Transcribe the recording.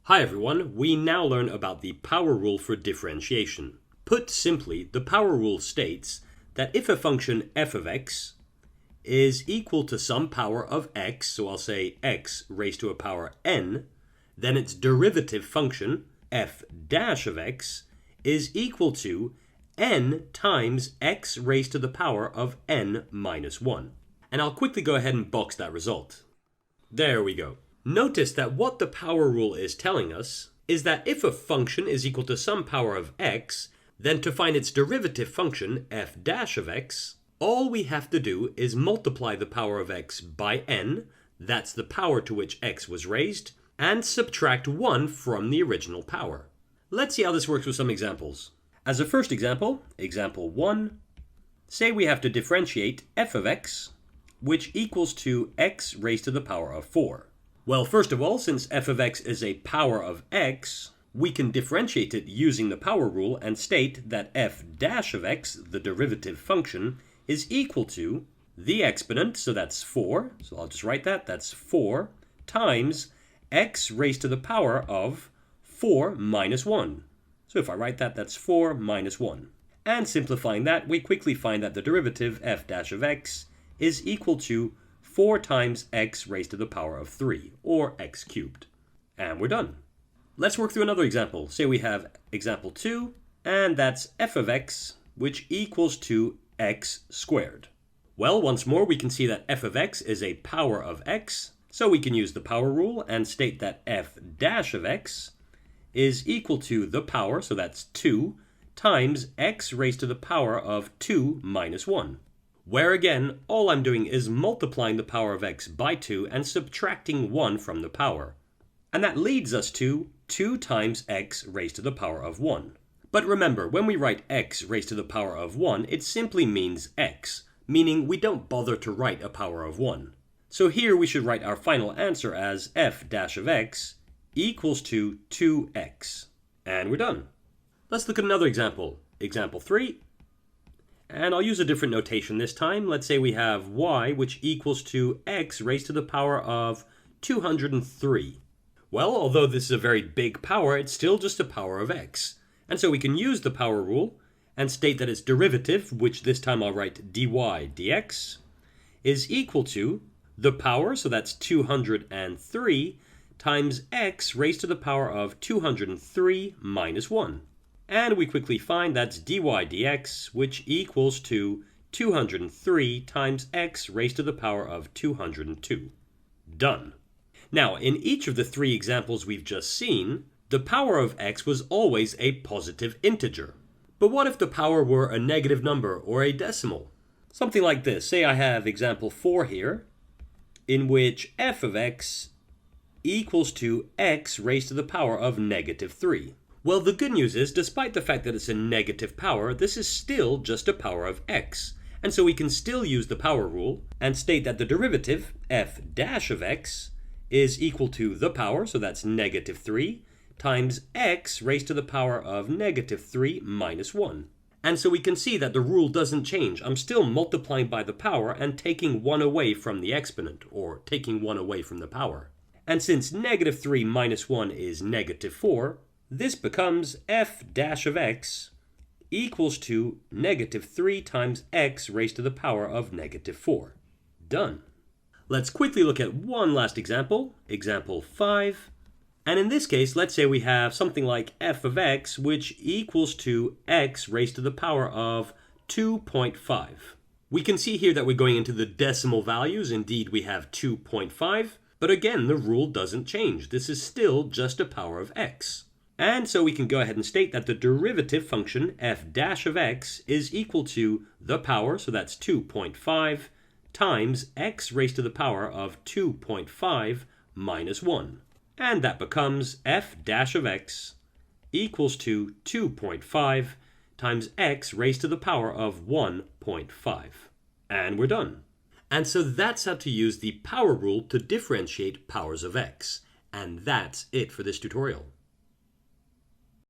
Hi everyone, we now learn about the power rule for differentiation. Put simply, the power rule states that if a function f of x is equal to some power of x, so I'll say x raised to a power n, then its derivative function, f dash of x, is equal to n times x raised to the power of n minus 1. And I'll quickly go ahead and box that result. There we go. Notice that what the power rule is telling us is that if a function is equal to some power of x, then to find its derivative function, f dash of x, all we have to do is multiply the power of x by n, that's the power to which x was raised, and subtract 1 from the original power. Let's see how this works with some examples. As a first example, example 1, say we have to differentiate f of x, which equals to x raised to the power of 4. Well, first of all, since f of x is a power of x, we can differentiate it using the power rule and state that f dash of x, the derivative function, is equal to the exponent, so that's 4, so I'll just write that, that's 4, times x raised to the power of 4 minus 1. So if I write that, that's 4 minus 1. And simplifying that, we quickly find that the derivative f dash of x is equal to 4 times x raised to the power of 3, or x cubed. And we're done. Let's work through another example. Say we have example 2, and that's f of x, which equals to x squared. Well, once more, we can see that f of x is a power of x, so we can use the power rule and state that f dash of x is equal to the power, so that's 2, times x raised to the power of 2 minus 1. Where again, all I'm doing is multiplying the power of x by 2 and subtracting 1 from the power. And that leads us to 2 times x raised to the power of 1. But remember, when we write x raised to the power of 1, it simply means x, meaning we don't bother to write a power of 1. So here we should write our final answer as f dash of x equals to 2x. And we're done. Let's look at another example. Example 3. And I'll use a different notation this time. Let's say we have y, which equals to x raised to the power of 203. Well, although this is a very big power, it's still just a power of x. And so we can use the power rule and state that its derivative, which this time I'll write dy dx, is equal to the power, so that's 203, times x raised to the power of 203 minus 1. And we quickly find that's dy dx, which equals to 203 times x raised to the power of 202. Done. Now, in each of the 3 examples we've just seen, the power of x was always a positive integer. But what if the power were a negative number or a decimal? Something like this. Say I have example 4 here, in which f of x equals to x raised to the power of negative 3. Well, the good news is, despite the fact that it's a negative power, this is still just a power of x. And so we can still use the power rule and state that the derivative, f dash of x, is equal to the power, so that's negative 3, times x raised to the power of negative 3 minus 1. And so we can see that the rule doesn't change. I'm still multiplying by the power and taking 1 away from the exponent, or taking 1 away from the power. And since negative 3 minus 1 is negative 4, this becomes f dash of x equals to negative 3 times x raised to the power of negative 4. Done. Let's quickly look at one last example, example 5. And in this case, let's say we have something like f of x, which equals to x raised to the power of 2.5. We can see here that we're going into the decimal values. Indeed, we have 2.5. But again, the rule doesn't change. This is still just a power of x. And so we can go ahead and state that the derivative function, f dash of x, is equal to the power, so that's 2.5, times x raised to the power of 2.5 minus 1. And that becomes f dash of x equals to 2.5 times x raised to the power of 1.5. And we're done. And so that's how to use the power rule to differentiate powers of x. And that's it for this tutorial.